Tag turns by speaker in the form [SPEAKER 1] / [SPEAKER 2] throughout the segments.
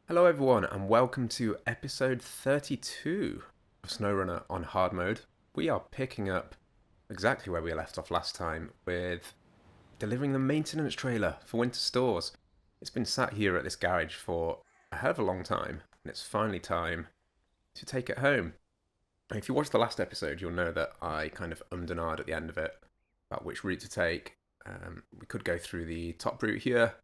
[SPEAKER 1] Hello everyone and welcome to episode 32 of SnowRunner on hard mode. We are picking up exactly where we left off last time with delivering the maintenance trailer for winter stores. It's been sat here at this garage for a hell of a long time and it's finally time to take it home. And if you watched the last episode, you'll know that I kind of ummed and ahed at the end of it about which route to take. We could go through the top route here.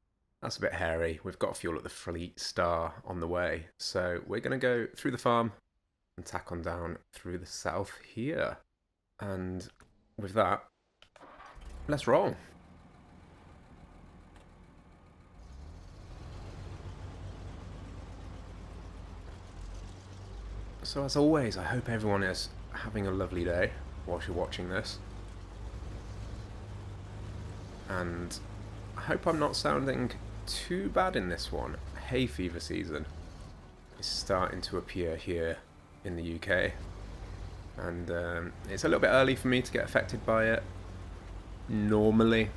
[SPEAKER 1] That's a bit hairy. We've got fuel at the Fleet Star on the way. So we're going to go through the farm and tack on down through the south here. And with that, let's roll. So as always, I hope everyone is having a lovely day whilst you're watching this. And I hope I'm not sounding too bad in this one. Hay fever season is starting to appear here in the UK, and it's a little bit early for me to get affected by it normally,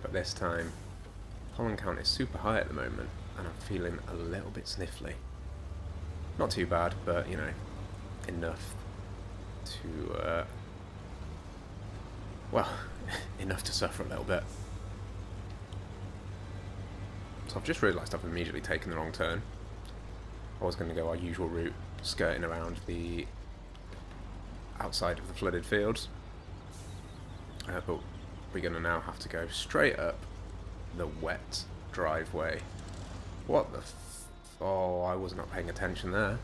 [SPEAKER 1] but this time pollen count is super high at the moment and I'm feeling a little bit sniffly. Not too bad, but you know, enough to well, enough to suffer a little bit. So I've just realised I've immediately taken the wrong turn. I was going to go our usual route, skirting around the outside of the flooded fields. But we're going to now have to go straight up the wet driveway. What the oh, I was not paying attention there.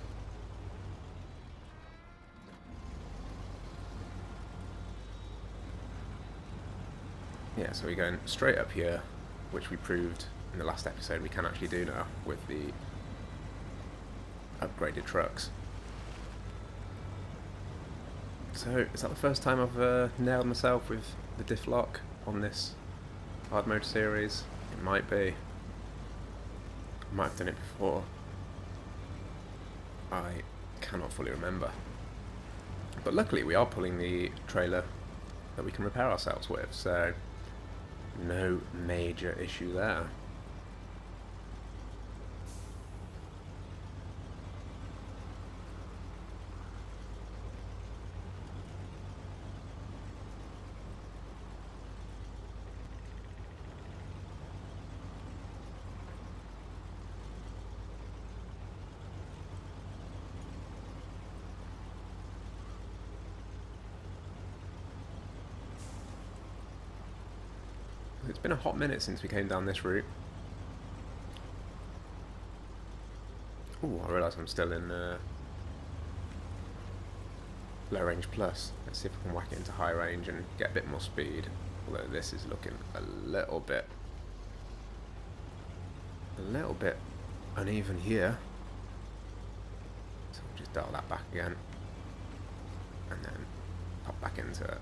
[SPEAKER 1] Yeah, so we're going straight up here, which we proved in the last episode we can actually do now with the upgraded trucks. So, is that the first time I've nailed myself with the diff lock on this hard mode series? It might be. I might have done it before. I cannot fully remember. But luckily we are pulling the trailer that we can repair ourselves with, so no major issue there. It's been a hot minute since we came down this route. Oh, I realise I'm still in low range plus. Let's see if I can whack it into high range and get a bit more speed. Although this is looking a little bit uneven here. So we'll just dial that back again. And then pop back into it.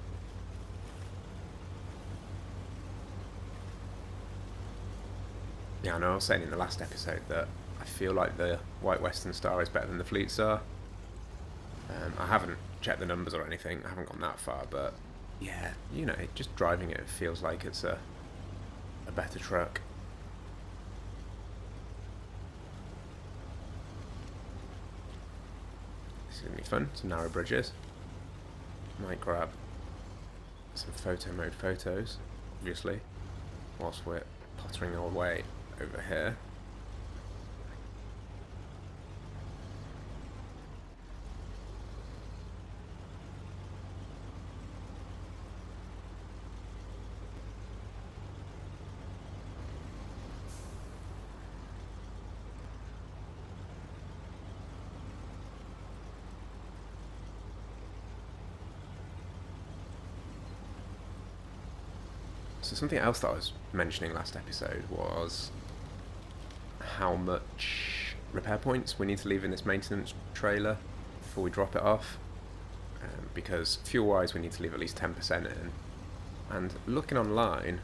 [SPEAKER 1] Yeah, I know I was saying in the last episode that I feel like the White Western Star is better than the Fleet Star. I haven't checked the numbers or anything, I haven't gone that far, but yeah, you know, just driving it feels like it's a better truck. This is going to be fun, some narrow bridges. Might grab some photo mode photos, obviously, whilst we're pottering our way over here. So something else that I was mentioning last episode was how much repair points we need to leave in this maintenance trailer before we drop it off, because fuel wise we need to leave at least 10% in, and looking online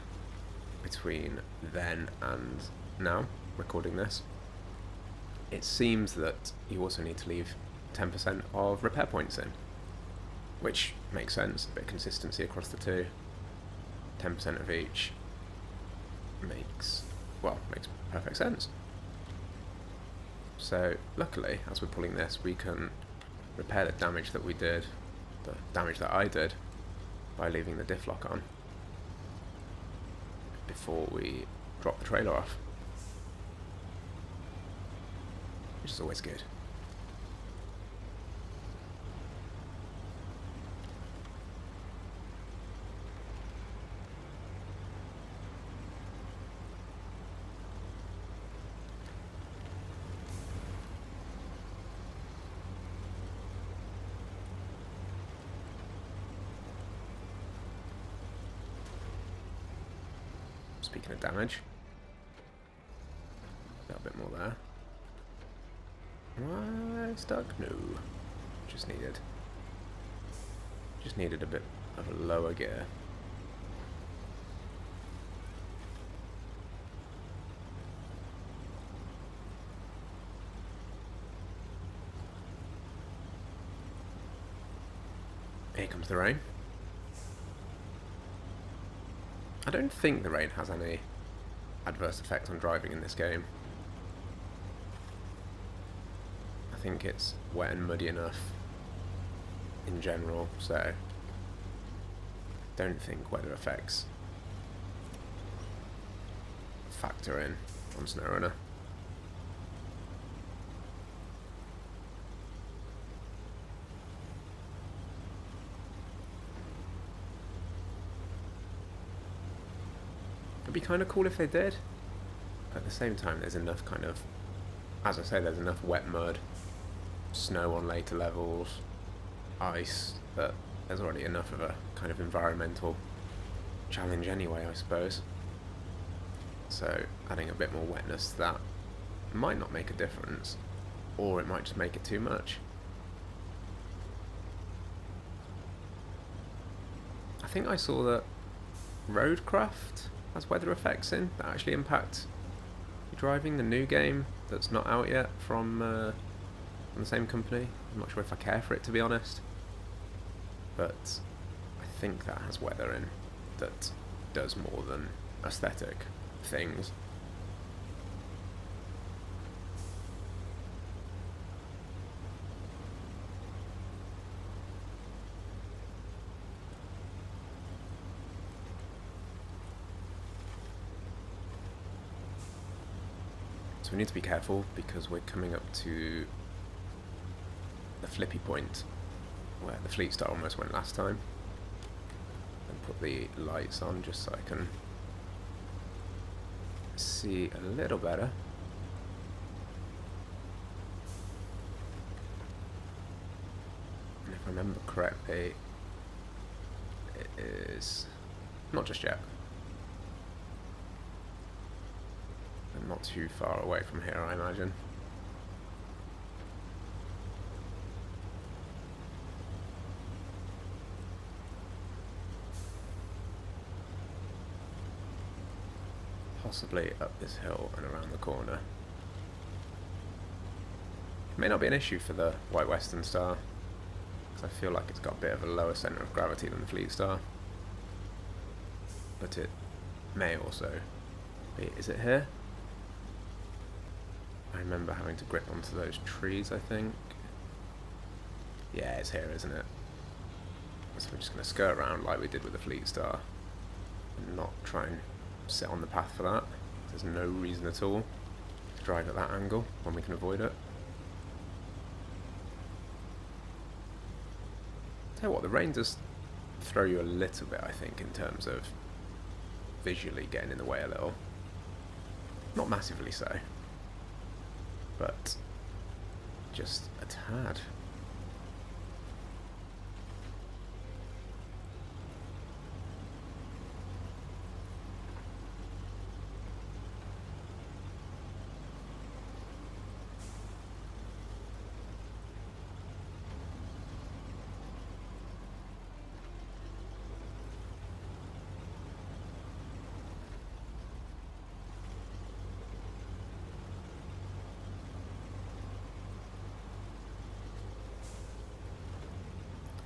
[SPEAKER 1] between then and now recording this, it seems that you also need to leave 10% of repair points in, which makes sense, a bit of consistency across the two. 10% of each makes perfect sense. So luckily, as we're pulling this, we can repair the damage that we did, the damage that I did, by leaving the diff lock on before we drop the trailer off, which is always good. Speaking of damage, got a bit more there. Am I stuck? No. Just needed a bit of a lower gear. Here comes the rain. I don't think the rain has any adverse effect on driving in this game. I think it's wet and muddy enough in general, so don't think weather effects factor in on SnowRunner. It'd be kind of cool if they did. But at the same time, there's enough kind of, as I say, there's enough wet mud, snow on later levels, ice, that there's already enough of a kind of environmental challenge anyway, I suppose. So adding a bit more wetness to that might not make a difference, or it might just make it too much. I think I saw that Roadcraft has weather effects in that actually impact your driving, the new game that's not out yet from the same company. I'm not sure if I care for it, to be honest, but I think that has weather in that does more than aesthetic things. So we need to be careful because we're coming up to the flippy point where the Fleet Star almost went last time. And put the lights on just so I can see a little better. And if I remember correctly, it is not just yet. Not too far away from here, I imagine. Possibly up this hill and around the corner. It may not be an issue for the White Western Star, because I feel like it's got a bit of a lower centre of gravity than the Fleet Star. But it may also be. Is it here? I remember having to grip onto those trees, I think. Yeah, it's here, isn't it? So we're just going to skirt around like we did with the Fleet Star and not try and sit on the path for that. There's no reason at all to drive at that angle when we can avoid it. Tell you what, the rain does throw you a little bit, I think, in terms of visually getting in the way a little. Not massively so, but just a tad.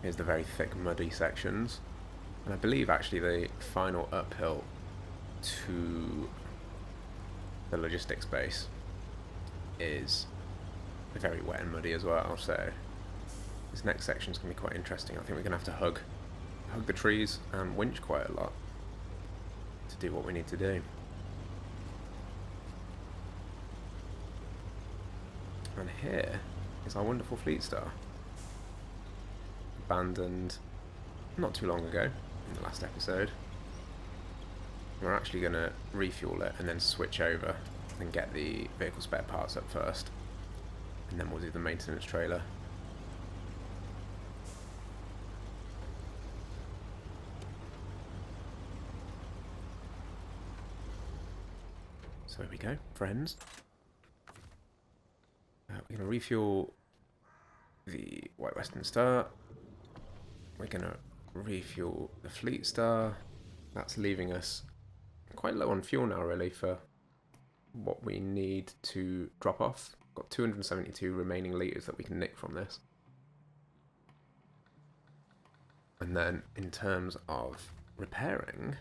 [SPEAKER 1] Here's the very thick muddy sections, and I believe actually the final uphill to the logistics base is very wet and muddy as well, so this next section is going to be quite interesting. I think we're going to have to hug the trees and winch quite a lot to do what we need to do. And here is our wonderful Fleet Star. Abandoned not too long ago, in the last episode. We're actually going to refuel it and then switch over and get the vehicle spare parts up first. And then we'll do the maintenance trailer. So here we go, friends. We're going to refuel the White Western Star. We're going to refuel the Fleet Star. That's leaving us quite low on fuel now, really, for what we need to drop off. Got 272 remaining litres that we can nick from this. And then, in terms of repairing,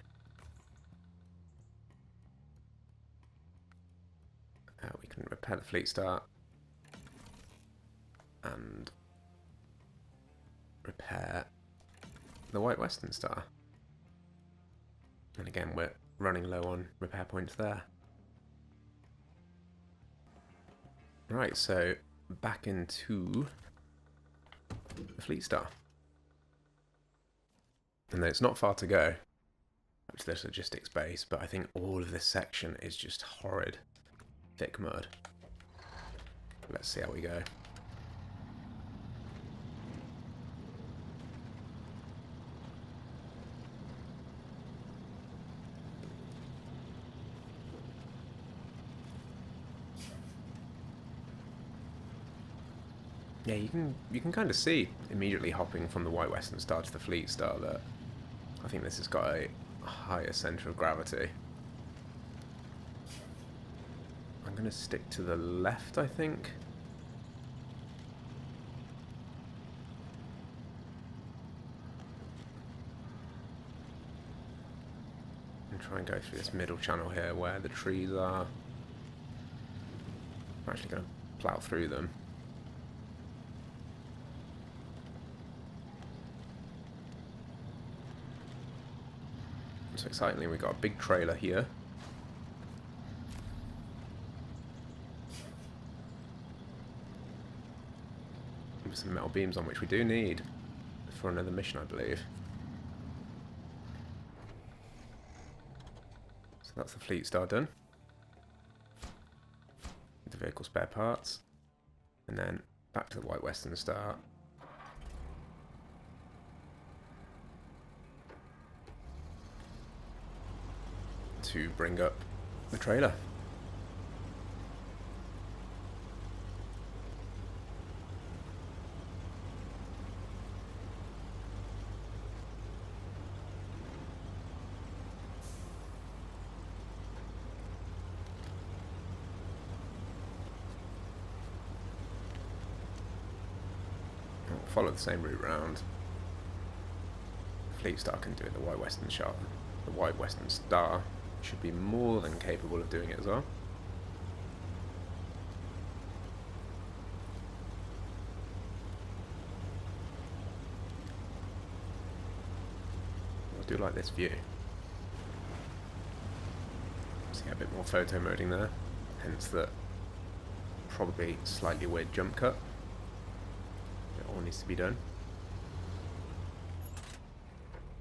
[SPEAKER 1] we can repair the Fleet Star and repair the White Western Star. And again, we're running low on repair points there. Right, so back into the Fleet Star. And then it's not far to go up to this logistics base, but I think all of this section is just horrid thick mud. Let's see how we go. Yeah, you can kind of see immediately hopping from the White Western Star to the Fleet Star that I think this has got a higher centre of gravity. I'm going to stick to the left, I think. And try and go through this middle channel here where the trees are. I'm actually going to plough through them. So excitingly, we've got a big trailer here. With some metal beams on, which we do need for another mission, I believe. So that's the Fleet Star done. The vehicle spare parts. And then back to the White Western Star. To bring up the trailer. We'll follow the same route round. Fleet Star can do it. The White Western Star should be more than capable of doing it as well. I do like this view. See a bit more photo moding there, hence the probably slightly weird jump cut. It all needs to be done.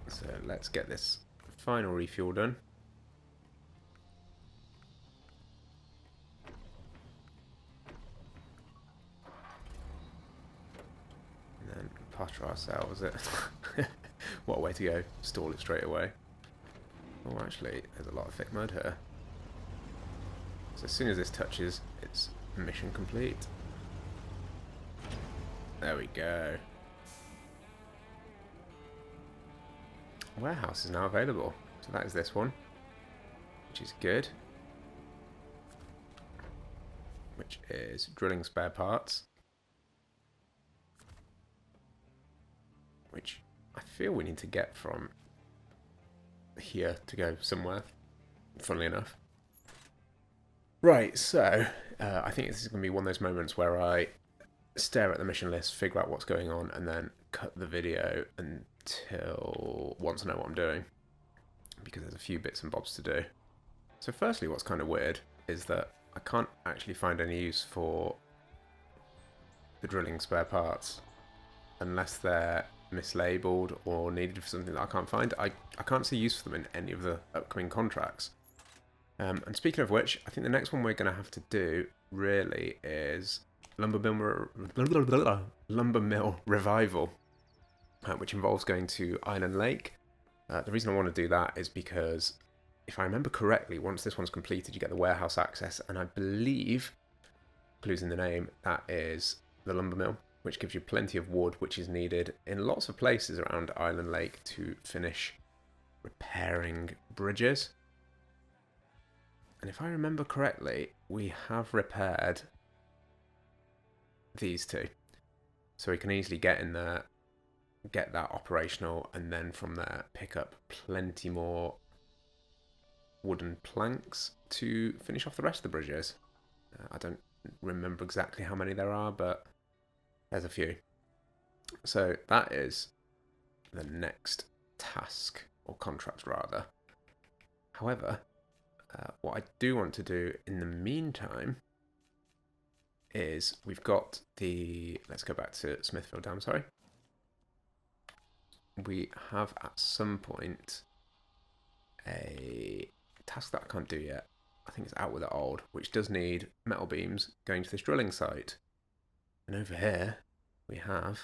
[SPEAKER 1] So let's get this final refuel done. Putter ourselves it. What a way to go. Stall it straight away. Oh, actually, there's a lot of thick mud here. So as soon as this touches, it's mission complete. There we go. Warehouse is now available. So that is this one, which is good. Which is drilling spare parts. Which I feel we need to get from here to go somewhere, funnily enough. Right, so I think this is going to be one of those moments where I stare at the mission list, figure out what's going on, and then cut the video until once I know what I'm doing, because there's a few bits and bobs to do. So firstly, what's kind of weird is that I can't actually find any use for the drilling spare parts unless they're mislabeled or needed for something that I can't find. I can't see use for them in any of the upcoming contracts. And speaking of which, I think the next one we're going to have to do really is Lumber Mill Revival, which involves going to Island Lake. The reason I want to do that is because, if I remember correctly, once this one's completed, you get the warehouse access, and I believe, clues in the name, that is the lumber mill, which gives you plenty of wood, which is needed in lots of places around Island Lake to finish repairing bridges. And if I remember correctly, we have repaired these two. So we can easily get in there, get that operational, and then from there pick up plenty more wooden planks to finish off the rest of the bridges. I don't remember exactly how many there are, but there's a few. So that is the next task, or contract rather. However, what I do want to do in the meantime is we've got the... Let's go back to Smithfield Dam, sorry. We have at some point a task that I can't do yet. I think it's Out with the Old, which does need metal beams going to this drilling site. And over here we have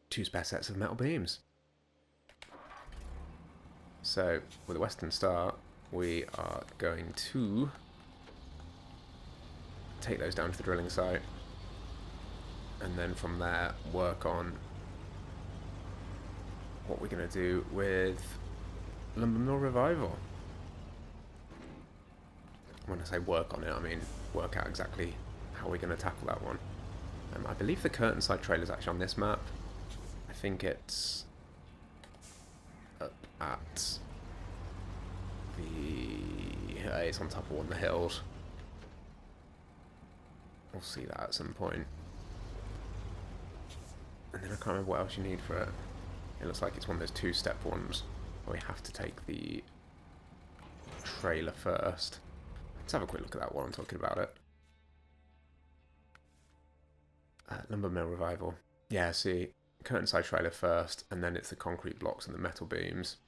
[SPEAKER 1] two spare sets of metal beams. So with the Western Star, we are going to take those down to the drilling site, and then from there work on what we're going to do with Lumber Mill Revival. When I say work on it, I mean work out exactly how we're going to tackle that one. I believe the curtain side trailer is actually on this map. I think it's up at the... it's on top of one of the hills. We'll see that at some point. And then I can't remember what else you need for it. It looks like it's one of those two-step ones where we have to take the trailer first. Let's have a quick look at that while I'm talking about it. Lumber Mill Revival. Yeah, see, curtain side trailer first, and then it's the concrete blocks and the metal beams.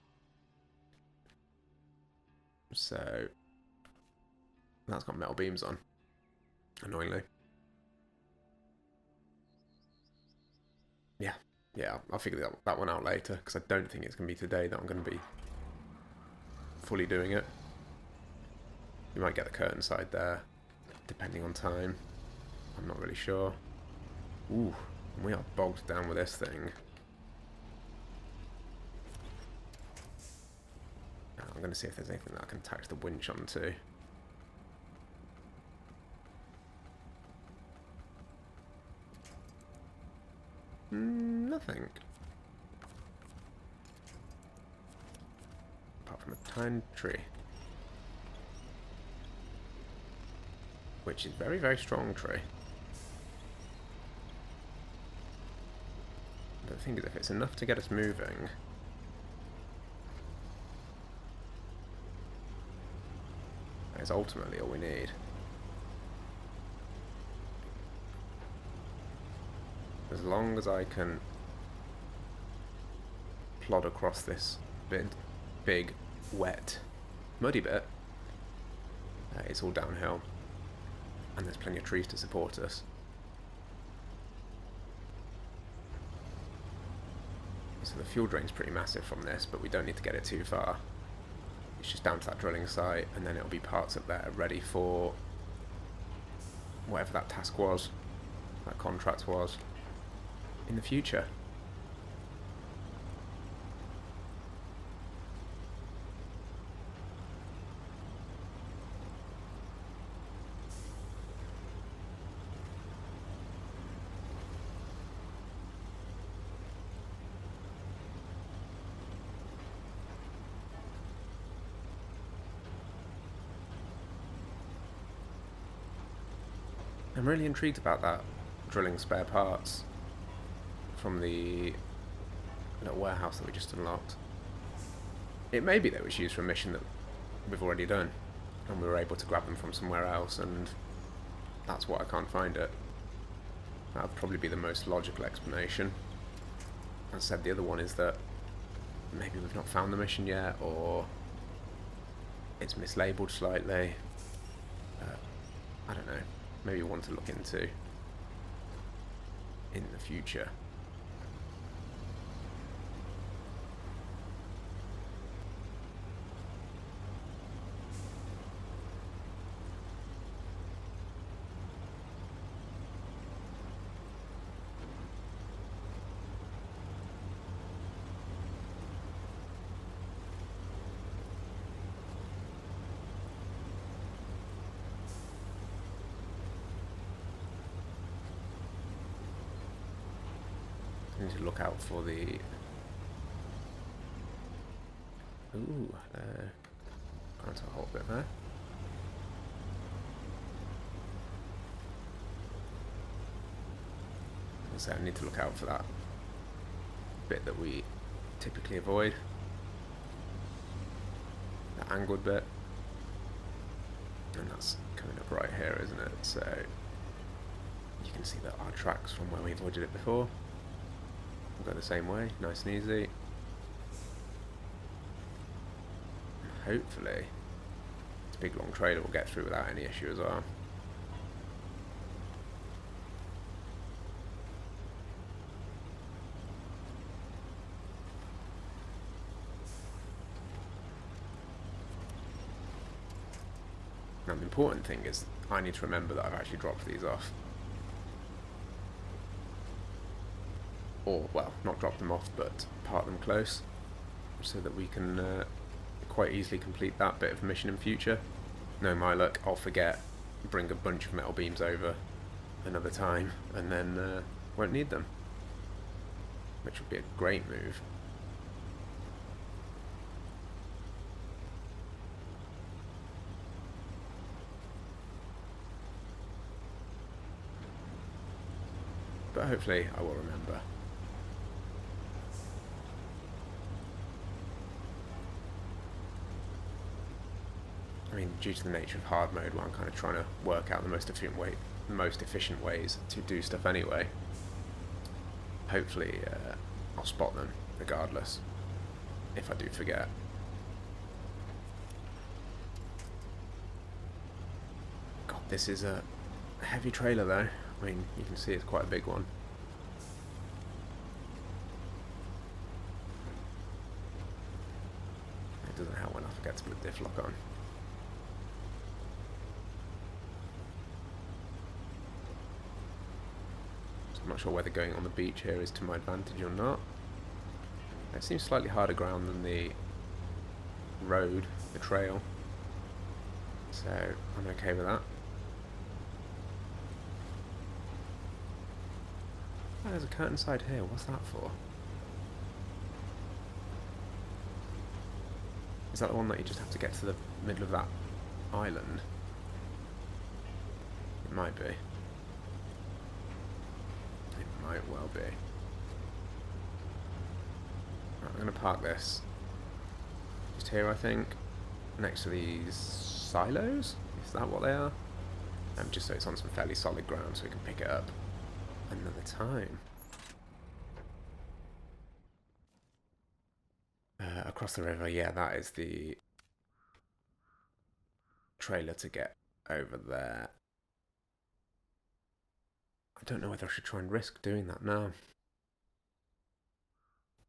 [SPEAKER 1] So that's got metal beams on, annoyingly. Yeah, I'll figure that one out later, because I don't think it's going to be today that I'm going to be fully doing it. You might get the curtain side there, depending on time. I'm not really sure. Ooh, we are bogged down with this thing. I'm going to see if there's anything that I can attach the winch onto. Nothing. Apart from a tiny tree. Which is very, very strong tree. But the thing is, if it's enough to get us moving... that is ultimately all we need. As long as I can plod across this big, wet, muddy bit, it's all downhill. And there's plenty of trees to support us. So the fuel drain's pretty massive from this, but we don't need to get it too far. It's just down to that drilling site, and then it'll be parts up there ready for whatever that task was, that contract was, in the future. I'm really intrigued about that drilling spare parts from the little warehouse that we just unlocked. It may be that it was used for a mission that we've already done, and we were able to grab them from somewhere else, and that's why I can't find it. That would probably be the most logical explanation. As I said, the other one is that maybe we've not found the mission yet, or it's mislabeled slightly. I don't know. Maybe one to look into in the future. I need to look out for the... Ooh, can't a whole bit there. So I need to look out for that bit that we typically avoid. That angled bit. And that's coming up right here, isn't it? So you can see that our tracks from where we avoided it before will go the same way, nice and easy. And hopefully this big long trailer will get through without any issue as well. Now the important thing is I need to remember that I've actually dropped these off. Or, well, not drop them off, but park them close, so that we can quite easily complete that bit of mission in future. No, my luck, I'll forget, bring a bunch of metal beams over another time, and then won't need them. Which would be a great move. But hopefully I will remember. I mean, due to the nature of hard mode, where I'm kind of trying to work out the most efficient ways to do stuff anyway. Hopefully, I'll spot them regardless, if I do forget. God, this is a heavy trailer though. I mean, you can see it's quite a big one. It doesn't help when I forget to put the diff lock on. I'm not sure whether going on the beach here is to my advantage or not. It seems slightly harder ground than the road, the trail, so I'm okay with that. Oh, there's a curtain side here, what's that for? Is that the one that you just have to get to the middle of that island? It might be. Might well be. Right, I'm going to park this just here, I think, next to these silos. Is that what they are? Just so it's on some fairly solid ground so we can pick it up another time. Across the river, yeah, that is the trailer to get over there. I don't know whether I should try and risk doing that now.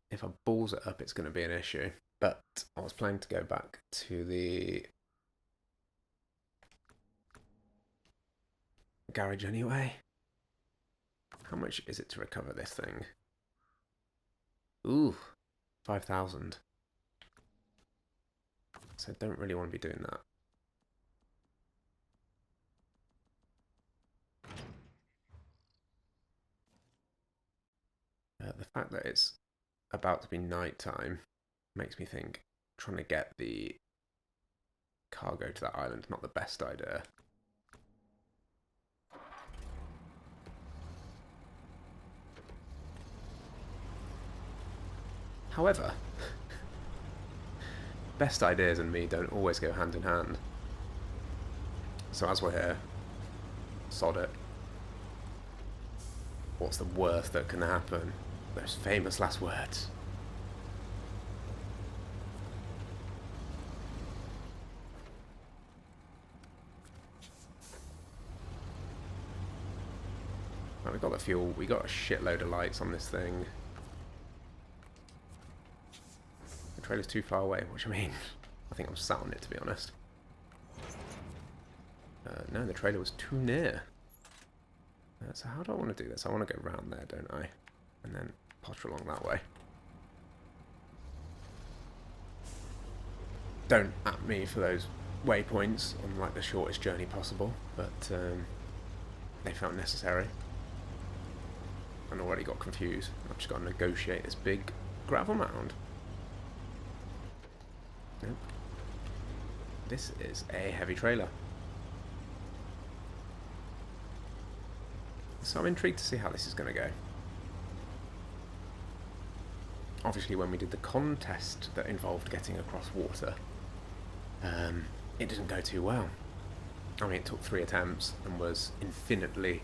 [SPEAKER 1] If I balls it up, it's going to be an issue. But I was planning to go back to the garage anyway. How much is it to recover this thing? Ooh, 5,000. So I don't really want to be doing that. The fact that it's about to be night time makes me think trying to get the cargo to that island not the best idea. However, best ideas and me don't always go hand in hand. So as we're here, sod it. What's the worst that can happen? Those famous last words. Right, we got the fuel, we got a shitload of lights on this thing. The trailer's too far away, which I mean, I think I'm sat on it to be honest. No, the trailer was too near. So how do I want to do this? I want to go round there, don't I? And then potter along that way. Don't at me for those waypoints on like the shortest journey possible, but they felt necessary. And already got confused. I've just got to negotiate this big gravel mound. Nope. This is a heavy trailer. So I'm intrigued to see how this is going to go. Obviously when we did the contest that involved getting across water, it didn't go too well. I mean, it took 3 attempts and was infinitely,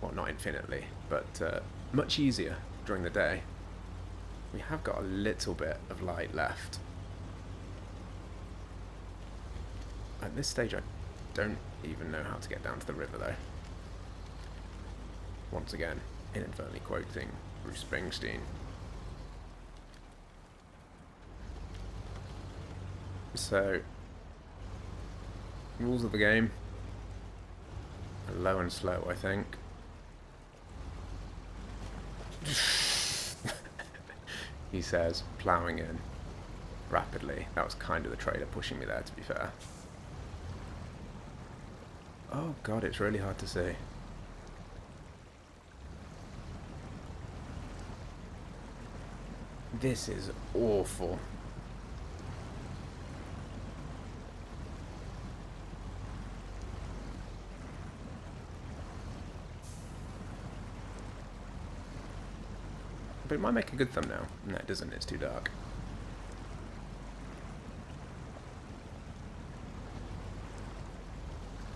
[SPEAKER 1] well not infinitely, but much easier during the day. We have got a little bit of light left. At this stage I don't even know how to get down to the river though. Once again, inadvertently quoting Bruce Springsteen. So, rules of the game are low and slow, I think. He says, ploughing in rapidly. That was kind of the trailer pushing me there, to be fair. Oh god, it's really hard to see. This is awful. But it might make a good thumbnail. No, it doesn't. It's too dark.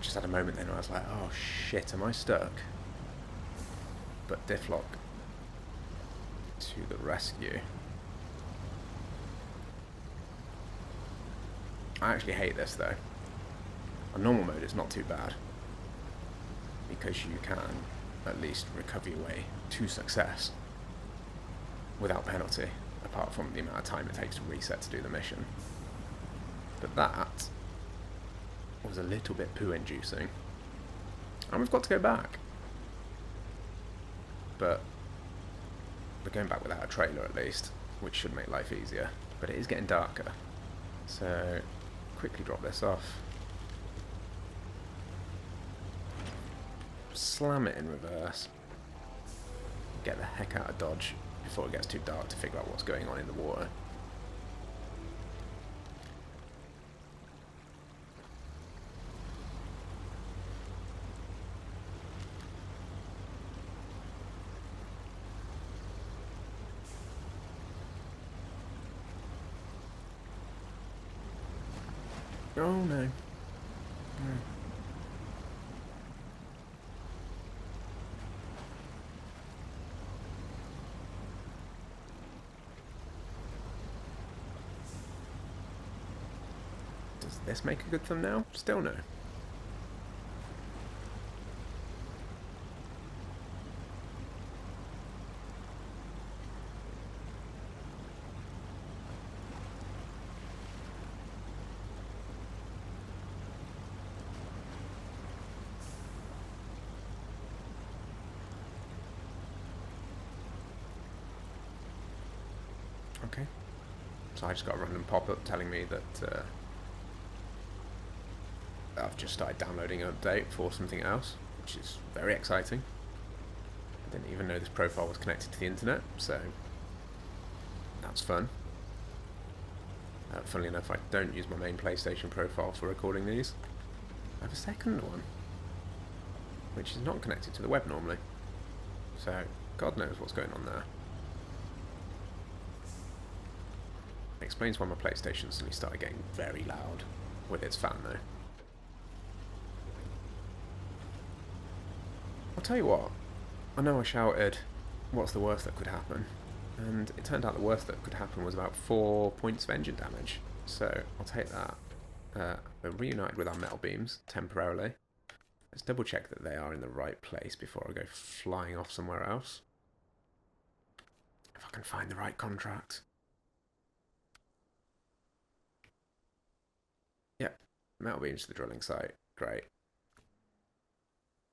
[SPEAKER 1] Just had a moment then where I was like, oh shit, am I stuck? But Difflock to the rescue. I actually hate this though. On normal mode it's not too bad, because you can at least recover your way to success without penalty, apart from the amount of time it takes to reset to do the mission. But that was a little bit poo-inducing. And we've got to go back. But we're going back without a trailer at least, which should make life easier. But it is getting darker. So, quickly drop this off. Slam it in reverse. Get the heck out of Dodge before it gets too dark to figure out what's going on in the water. Oh no. No. Does this make a good thumbnail? Still no. Okay. So I just got a random pop-up telling me that I've just started downloading an update for something else, which is very exciting. I didn't even know this profile was connected to the internet, so that's fun. Funnily enough, I don't use my main PlayStation profile for recording these. I have a second one, which is not connected to the web normally. So, God knows what's going on there. Explains why my PlayStation suddenly started getting very loud with its fan though. I'll tell you what, I know I shouted, what's the worst that could happen? And it turned out the worst that could happen was about 4 points of engine damage. So I'll take that. We're reunited with our metal beams temporarily. Let's double check that they are in the right place before I go flying off somewhere else. If I can find the right contract. Yep, metal beams to the drilling site. Great.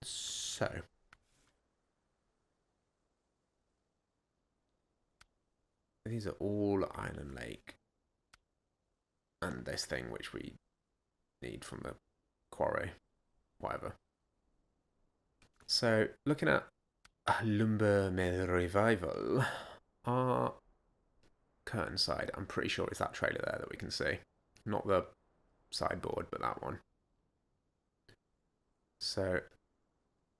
[SPEAKER 1] So, these are all Island Lake. And this thing which we need from the quarry. Whatever. So, looking at Lumber Mill Revival, our curtain side, I'm pretty sure it's that trailer there that we can see. Not the sideboard, but that one. So,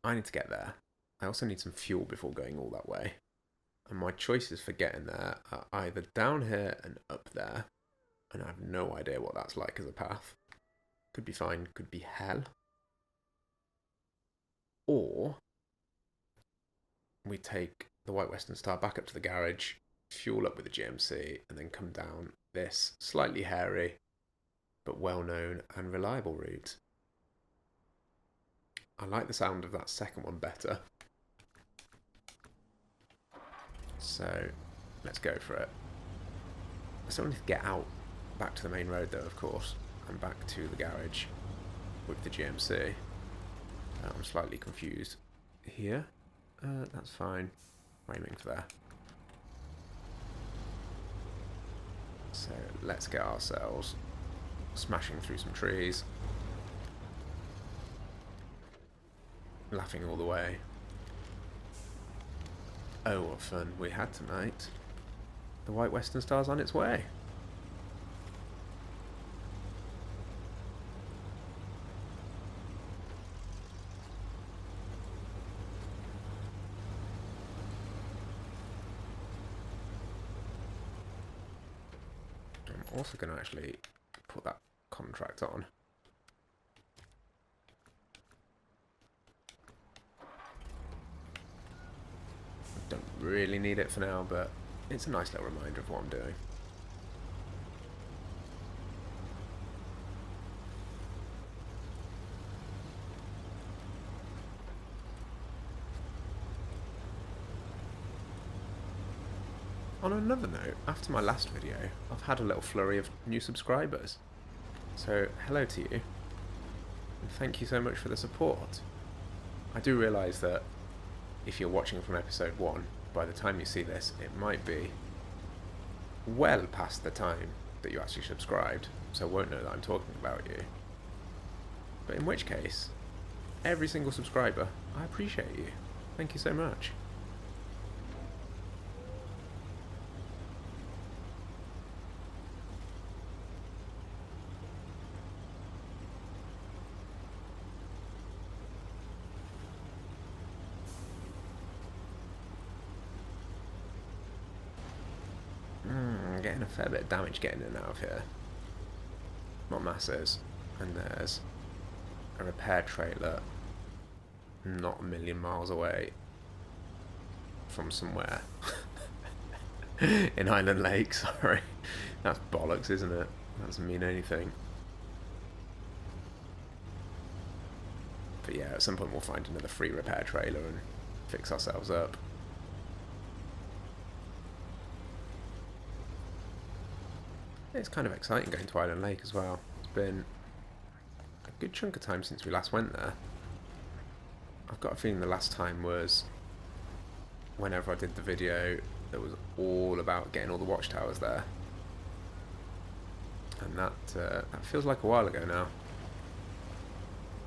[SPEAKER 1] I need to get there. I also need some fuel before going all that way. And my choices for getting there are either down here and up there. And I have no idea what that's like as a path. Could be fine, could be hell. Or we take the White Western Star back up to the garage, fuel up with the GMC, and then come down this slightly hairy, but well-known and reliable route. I like the sound of that second one better. So, let's go for it. I still need to get out, back to the main road though, of course, and back to the garage with the GMC. I'm slightly confused here. That's fine. We're aiming for there. So let's get ourselves smashing through some trees. Laughing all the way. Oh, what fun we had tonight. The White Western Star's on its way. I'm also going to actually put that contract on. Don't really need it for now, but it's a nice little reminder of what I'm doing. On another note, after my last video, I've had a little flurry of new subscribers. So, hello to you, and thank you so much for the support. I do realise that if you're watching from episode 1, by the time you see this, it might be well past the time that you actually subscribed, so won't know that I'm talking about you. But in which case, every single subscriber, I appreciate you. Thank you so much. Getting a fair bit of damage getting in and out of here. Not masses. And there's a repair trailer not a million miles away from somewhere. In Island Lake, sorry. That's bollocks, isn't it? That doesn't mean anything. But yeah, at some point we'll find another free repair trailer and fix ourselves up. It's kind of exciting going to Island Lake as well. It's been a good chunk of time since we last went there. I've got a feeling the last time was whenever I did the video that was all about getting all the watchtowers there. And that feels like a while ago now.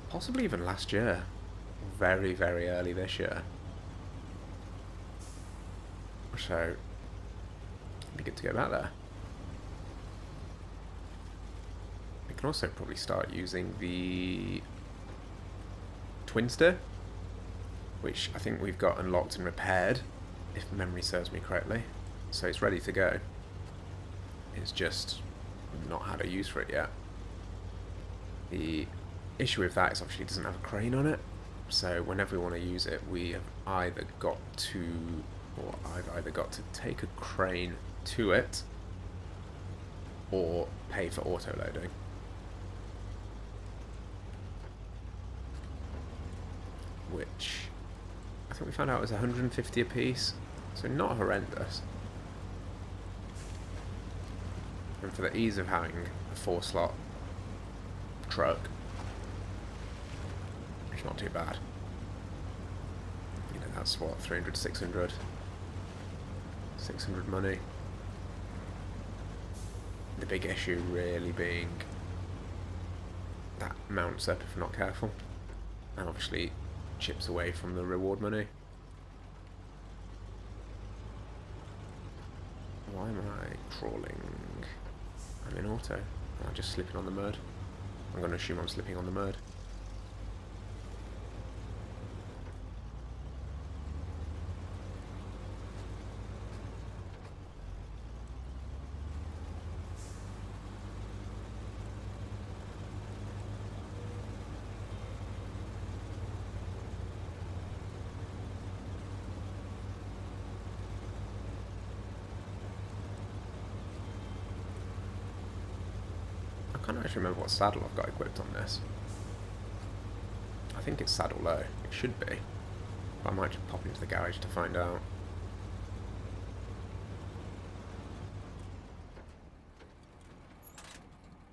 [SPEAKER 1] Possibly even last year. Very, very early this year. So, it'd be good to go back there. We can also probably start using the Twinster, which I think we've got unlocked and repaired, if memory serves me correctly. So it's ready to go. It's just not had a use for it yet. The issue with that is obviously it doesn't have a crane on it, so whenever we want to use it, we have either got to, or I've either got to take a crane to it, or pay for auto loading. Which I think we found out was 150 a piece, so not horrendous. And for the ease of having a 4-slot truck, it's not too bad. You know, that's what, 300, 600 money. The big issue really being that mounts up if we're not careful, and obviously chips away from the reward money. Why am I trawling? I'm in auto. I'm just slipping on the mud. I'm going to assume I'm slipping on the mud. I can't actually remember what saddle I've got equipped on this. I think it's saddle low. It should be. But I might just pop into the garage to find out.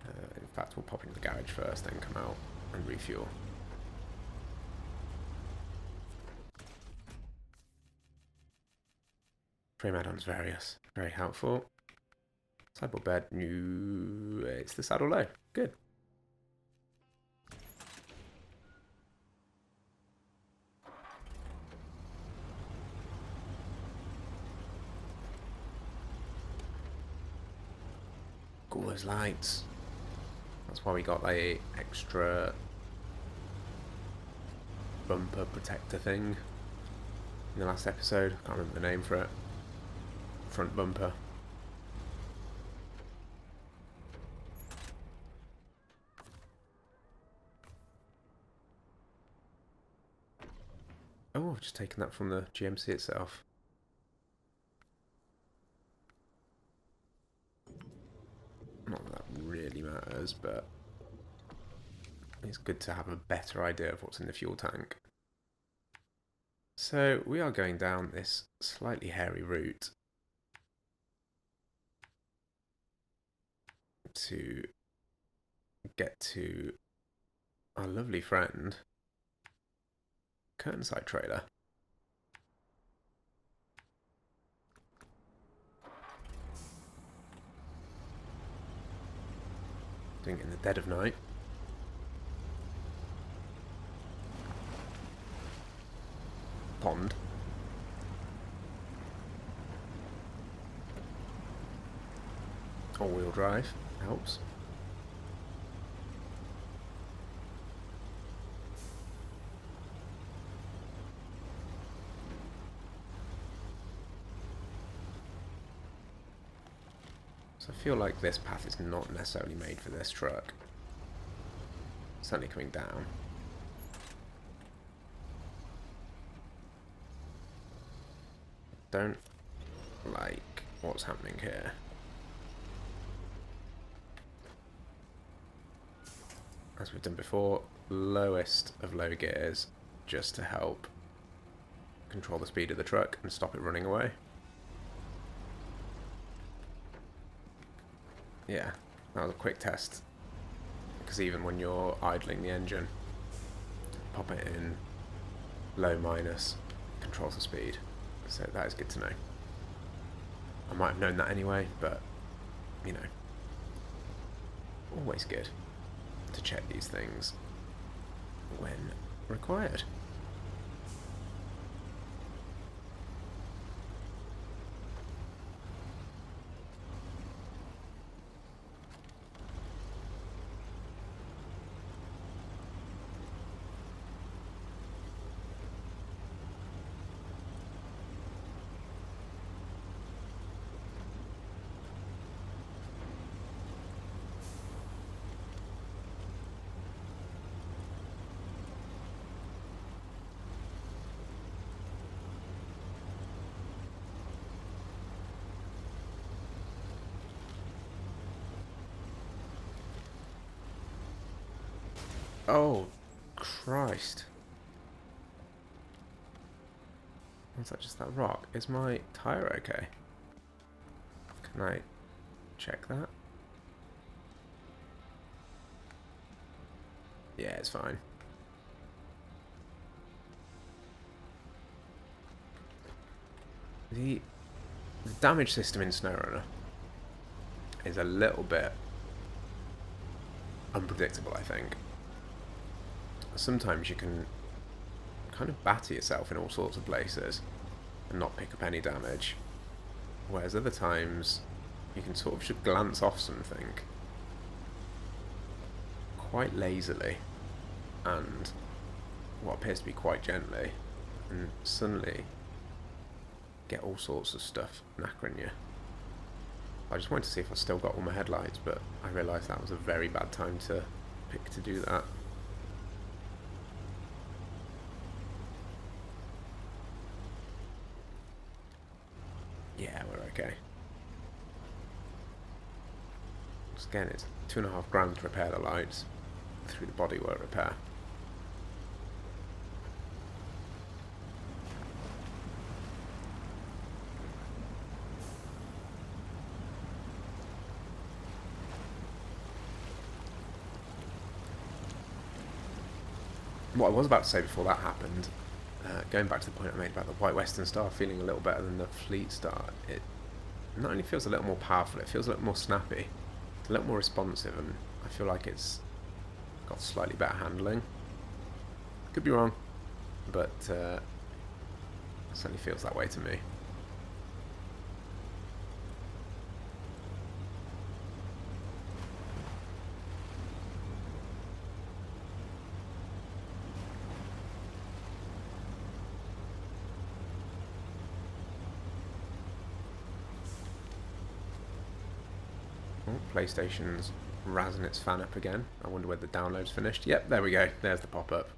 [SPEAKER 1] In fact, we'll pop into the garage first, then come out and refuel. Frame add-ons various. Very helpful. Sideboard bed, new. It's the saddle low. Good. Cool, those lights. That's why we got the extra bumper protector thing in the last episode. I can't remember the name for it. Front bumper. Oh, I've just taken that from the GMC itself. Not that that really matters, but it's good to have a better idea of what's in the fuel tank. So we are going down this slightly hairy route to get to our lovely friend Curtainside Trailer. Doing it in the dead of night. Pond. All-wheel drive helps. So I feel like this path is not necessarily made for this truck. Certainly coming down. Don't like what's happening here. As we've done before, lowest of low gears just to help control the speed of the truck and stop it running away. Yeah, that was a quick test, because even when you're idling the engine, pop it in low minus, controls the speed, so that is good to know. I might have known that anyway, but, you know, always good to check these things when required. Oh, Christ. Was that just that rock? Is my tyre okay? Can I check that? Yeah, it's fine. The damage system in SnowRunner is a little bit unpredictable, I think. Sometimes you can kind of batter yourself in all sorts of places and not pick up any damage, whereas other times you can sort of just glance off something quite lazily and what appears to be quite gently, and suddenly get all sorts of stuff knackering you. I just wanted to see if I still got all my headlights, but I realised that was a very bad time to pick to do that. Yeah, we're okay. So again, it's £2.5 to repair the lights through the bodywork repair. What I was about to say before that happened, going back to the point I made about the White Western Star feeling a little better than the Fleet Star, it not only feels a little more powerful, it feels a little more snappy, a little more responsive, and I feel like it's got slightly better handling. Could be wrong, but it certainly feels that way to me. Oh, PlayStation's razzing its fan up again. I wonder whether the download's finished. Yep, there we go. There's the pop-up.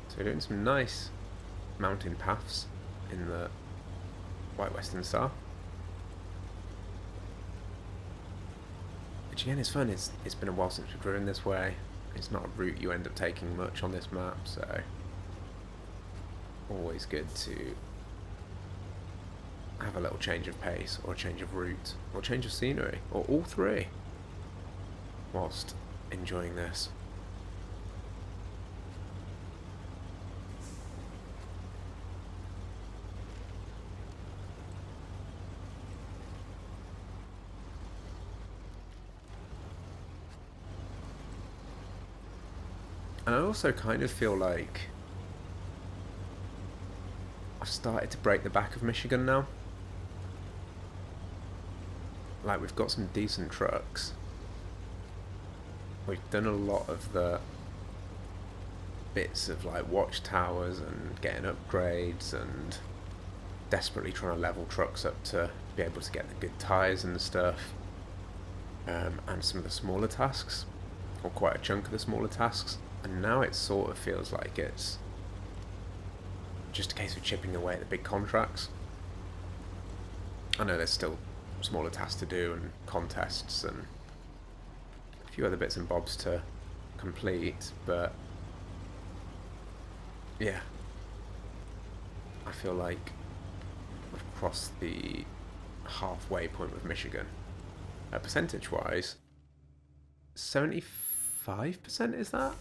[SPEAKER 1] So we're doing some nice mountain paths in the White Western Star. Which again is fun. It's been a while since we've driven this way. It's not a route you end up taking much on this map, so always good to have a little change of pace, or a change of route, or a change of scenery, or all three, whilst enjoying this. And I also kind of feel like I've started to break the back of Michigan now. Like, we've got some decent trucks. We've done a lot of the bits of like watchtowers and getting upgrades and desperately trying to level trucks up to be able to get the good tyres and stuff. And some of the smaller tasks, or quite a chunk of the smaller tasks. And now it sort of feels like it's just a case of chipping away at the big contracts. I know there's still smaller tasks to do and contests and a few other bits and bobs to complete, but yeah, I feel like I've crossed the halfway point with Michigan. Percentage-wise, 75% is that?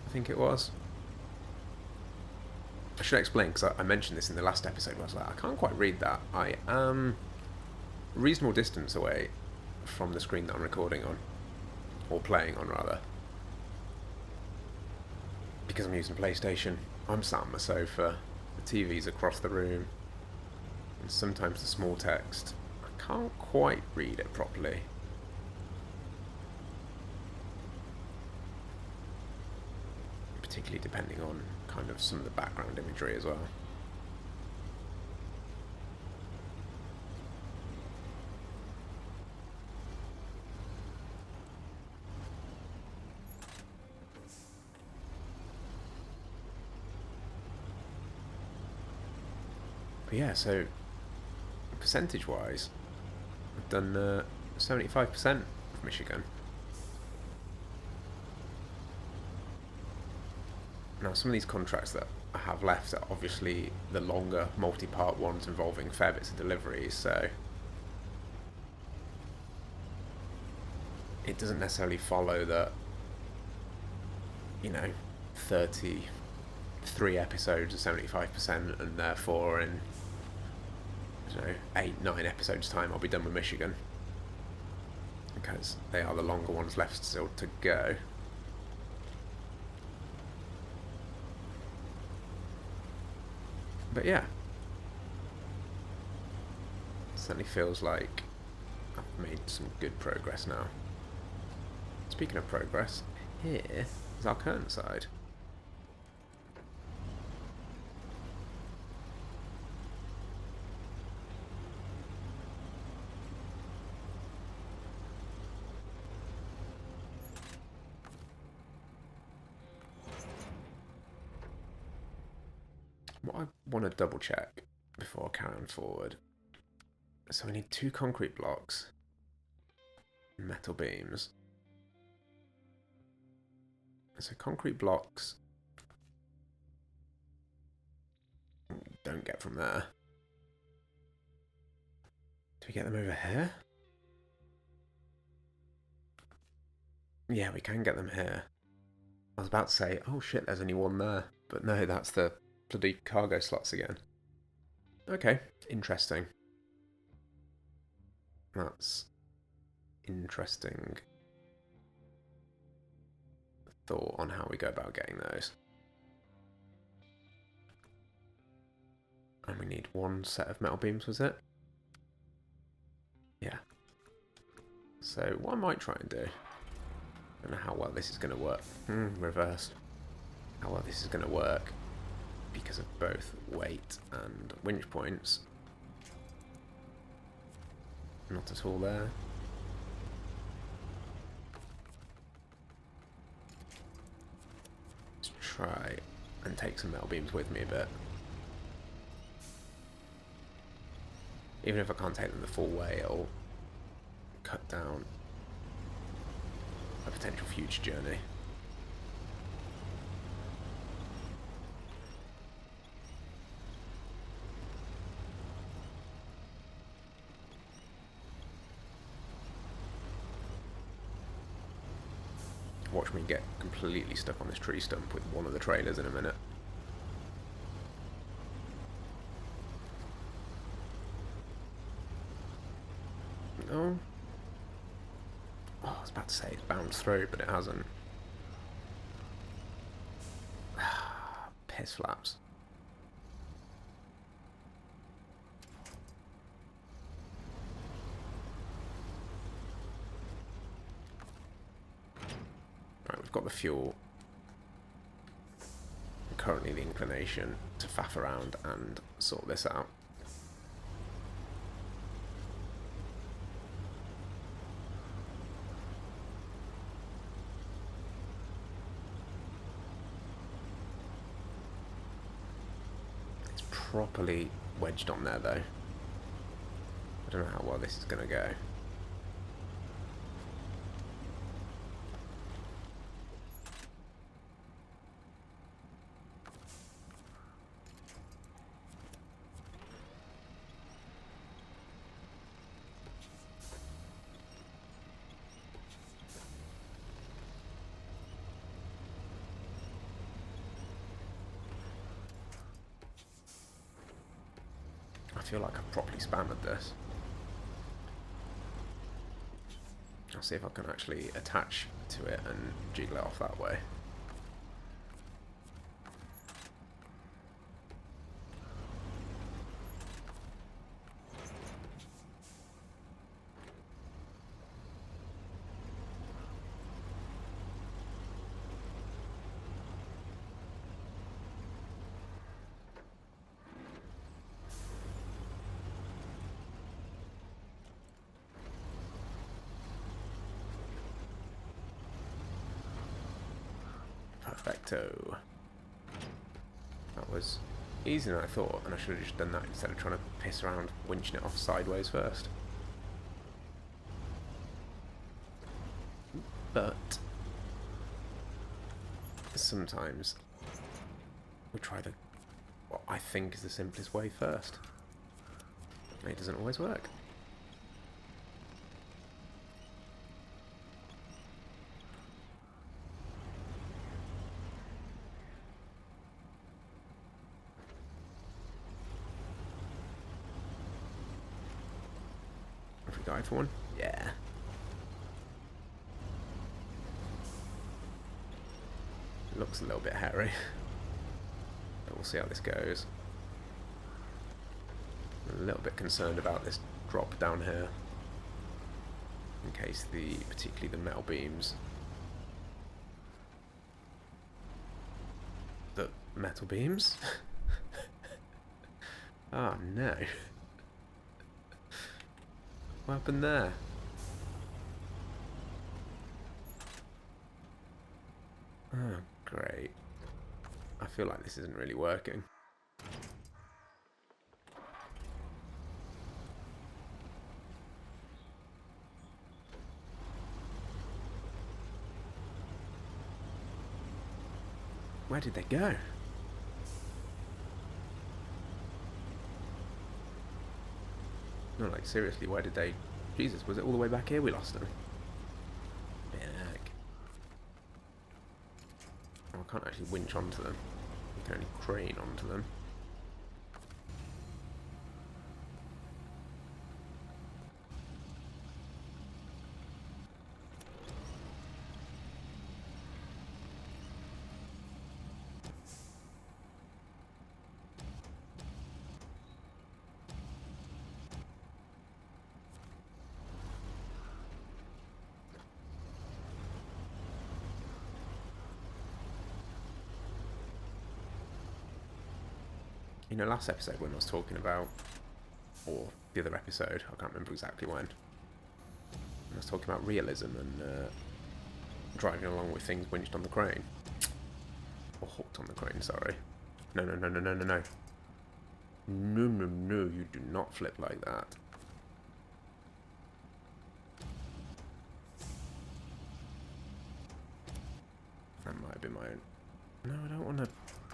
[SPEAKER 1] I think it was. I should explain, because I mentioned this in the last episode where I was like, I can't quite read that. I am a reasonable distance away from the screen that I'm recording on, or playing on rather, because I'm using PlayStation. I'm sat on my sofa, the TV's across the room, and sometimes the small text, I can't quite read it properly. Particularly depending on kind of some of the background imagery as well. But yeah, so percentage-wise, I've done 75% of Michigan. Now, some of these contracts that I have left are obviously the longer multi-part ones involving fair bits of deliveries, so it doesn't necessarily follow that, 33 episodes are 75%, and therefore in, 8-9 episodes time I'll be done with Michigan, because they are the longer ones left still to go. But yeah, certainly feels like I've made some good progress now. Speaking of progress, here is our curtain side. What I want to double check before carrying forward. So we need 2 concrete blocks, metal beams. So concrete blocks don't get from there. Do we get them over here? Yeah, we can get them here. I was about to say, oh shit, there's only one there. But no, that's the bloody cargo slots again. Okay, interesting. That's interesting thought on how we go about getting those. And we need 1 set of metal beams, was it? Yeah. So what I might try and do, I don't know how well this is going to work. Reversed. How well this is going to work because of both weight and winch points. Not at all there. Let's try and take some metal beams with me a bit. Even if I can't take them the full way, it'll cut down a potential future journey. Watch me get completely stuck on this tree stump with one of the trailers in a minute. No. Oh, I was about to say it's bounced through, but it hasn't. Piss flaps. Right, we've got the fuel. Currently the inclination to faff around and sort this out. It's properly wedged on there though. I don't know how well this is going to go. I feel like I've properly spammered this. I'll see if I can actually attach to it and jiggle it off that way. Perfecto. That was easier than I thought, and I should have just done that instead of trying to piss around winching it off sideways first. But sometimes we try what I think is the simplest way first. And it doesn't always work. Have we died for one? Yeah. It looks a little bit hairy. But we'll see how this goes. I'm a little bit concerned about this drop down here. In case particularly the metal beams. The metal beams? Oh no. What happened there? Oh, great. I feel like this isn't really working. Where did they go? No, like, seriously, where did they... Jesus, was it all the way back here we lost them? Back. Oh, I can't actually winch onto them. You can only crane onto them. You know, last episode when I was talking about, or the other episode, I can't remember exactly when, I was talking about realism and driving along with things winched on the crane. Or hooked on the crane, sorry. No, no, no, no, no, no, no. No, no, no, you do not flip like that. That might have been my own. No, I don't want to.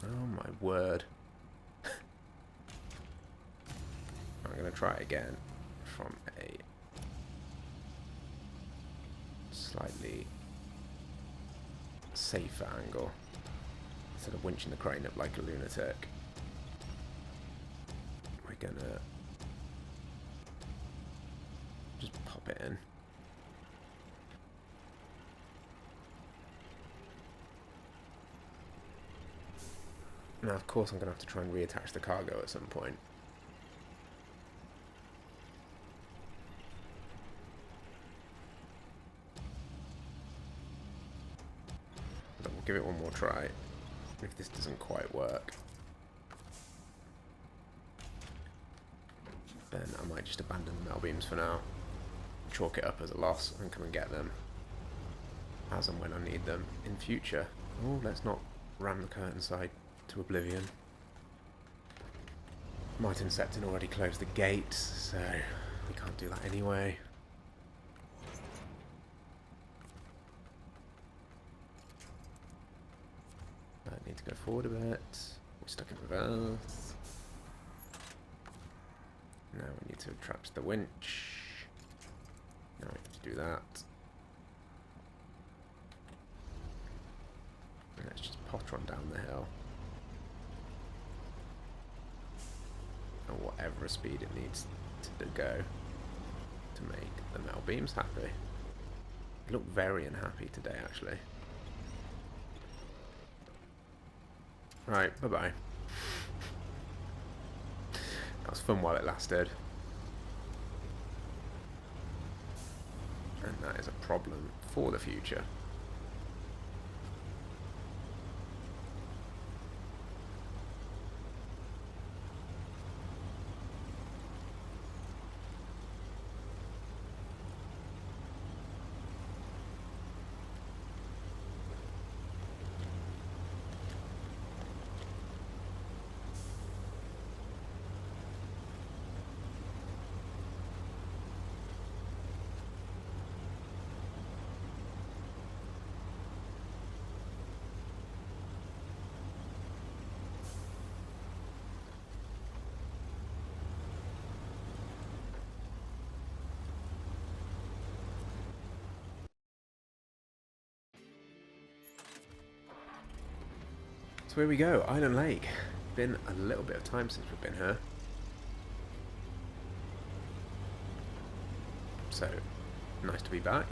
[SPEAKER 1] Oh my word. I'm going to try again from a slightly safer angle instead of winching the crane up like a lunatic. We're going to just pop it in. Now, of course, I'm going to have to try and reattach the cargo at some point. Give it one more try if this doesn't quite work, then I might just abandon the metal beams for now, chalk it up as a loss and come and get them as and when I need them in future. Oh, let's not ram the curtain side to oblivion. Martin Septon already closed the gate, so we can't do that anyway. I need to go forward a bit. We're stuck in reverse. Now we need to attach the winch. Now we have to do that. And let's just potter on down the hill. At whatever speed it needs to go to make the metal beams happy. They look very unhappy today, actually. Right, bye-bye. That was fun while it lasted. And that is a problem for the future. here we go, Island Lake. Been a little bit of time since we've been here. So, nice to be back.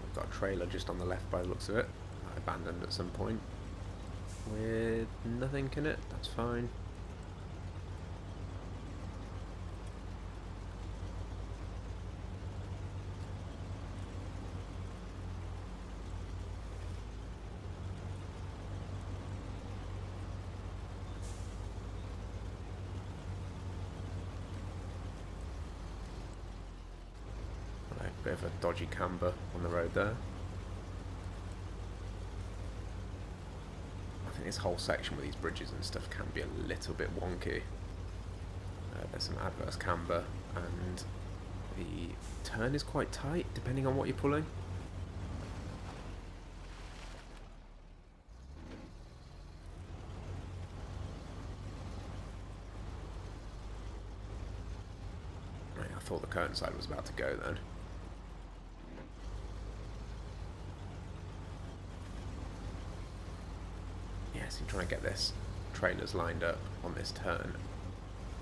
[SPEAKER 1] We've got a trailer just on the left by the looks of it. I abandoned at some point. With nothing in it, that's fine. Bit of a dodgy camber on the road there. I think this whole section with these bridges and stuff can be a little bit wonky. There's some adverse camber and the turn is quite tight depending on what you're pulling. Right, I thought the curtain side was about to go then. So trying to get this trailers lined up on this turn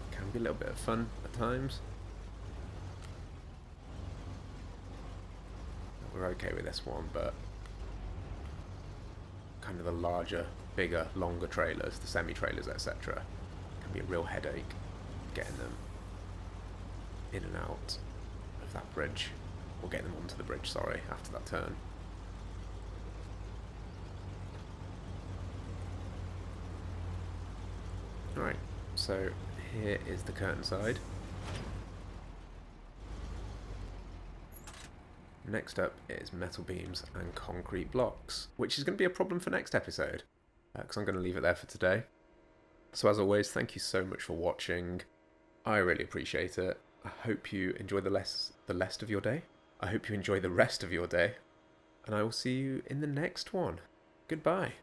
[SPEAKER 1] can be a little bit of fun at times. We're okay with this one, but kind of the larger, bigger, longer trailers, the semi-trailers, etc., can be a real headache getting them in and out of that bridge, or getting them onto the bridge, sorry, after that turn. Right, so here is the curtain side. Next up is metal beams and concrete blocks, which is going to be a problem for next episode, because I'm going to leave it there for today. So as always, thank you so much for watching. I really appreciate it. I hope you enjoy the rest of your day. I hope you enjoy the rest of your day, and I will see you in the next one. Goodbye.